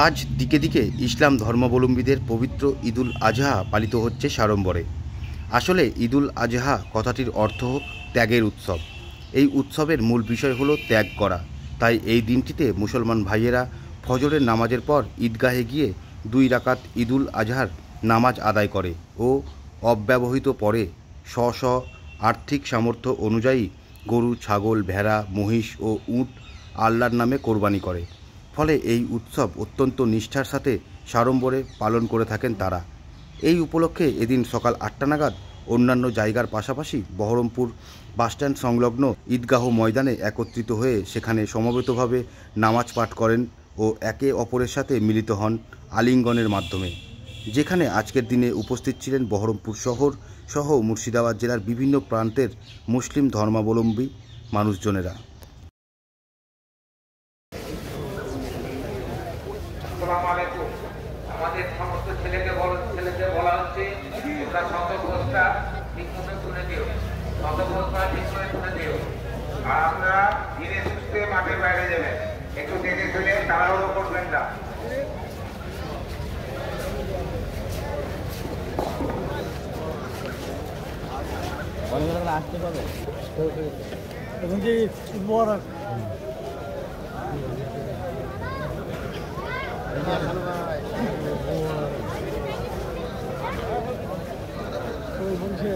আজ দিকে দিকে ইসলাম ধর্মাবলম্বীদের পবিত্র ঈদুল আজহা পালিত হচ্ছে সাড়ম্বরে। আসলে ঈদুল আজহা কথাটির অর্থ ত্যাগের উৎসব। এই উৎসবের মূল বিষয় হলো ত্যাগ করা। তাই এই দিনটিতে মুসলমান ভাইয়েরা ফজরের নামাজের পর ঈদগাহে গিয়ে 2 রাকাত ঈদুল আজহার নামাজ আদায় করে ও অব্যবহৃত পরে স্ব আর্থিক সামর্থ্য অনুযায়ী গরু, ছাগল, ভেড়া, মহিষ ও উট আল্লাহর নামে কোরবানি করে। ফলে এই উৎসব অত্যন্ত নিষ্ঠার সাথে সাড়ম্বরে পালন করে থাকেন তারা। এই উপলক্ষে এদিন সকাল 8টা নাগাদ অন্যান্য জায়গার পাশাপাশি বহরমপুর বাসস্ট্যান্ড সংলগ্ন ঈদগাহ ময়দানে একত্রিত হয়ে সেখানে সমবেতভাবে নামাজ পাঠ করেন ও একে অপরের সাথে মিলিত হন আলিঙ্গনের মাধ্যমে। যেখানে আজকের দিনে উপস্থিত ছিলেন বহরমপুর শহর সহ মুর্শিদাবাদ জেলার বিভিন্ন প্রান্তের মুসলিম ধর্মাবলম্বী মানুষজনেরা। আসসালামু আলাইকুম। আমাদের সমস্ত ছেলেদের বলা হচ্ছে তোমরা শতঘোষটা ঠিক মতো শুনে দিও, শতঘোষটা ঠিক করে শুনে দিও। আর আপনারা ধীরে সুস্থে মাঠের বাইরে যাবেন, একটু দেখে শুনে তাড়াহুড়ো করবেন না। আসতে পারবে এবং যে মুবারক বলছে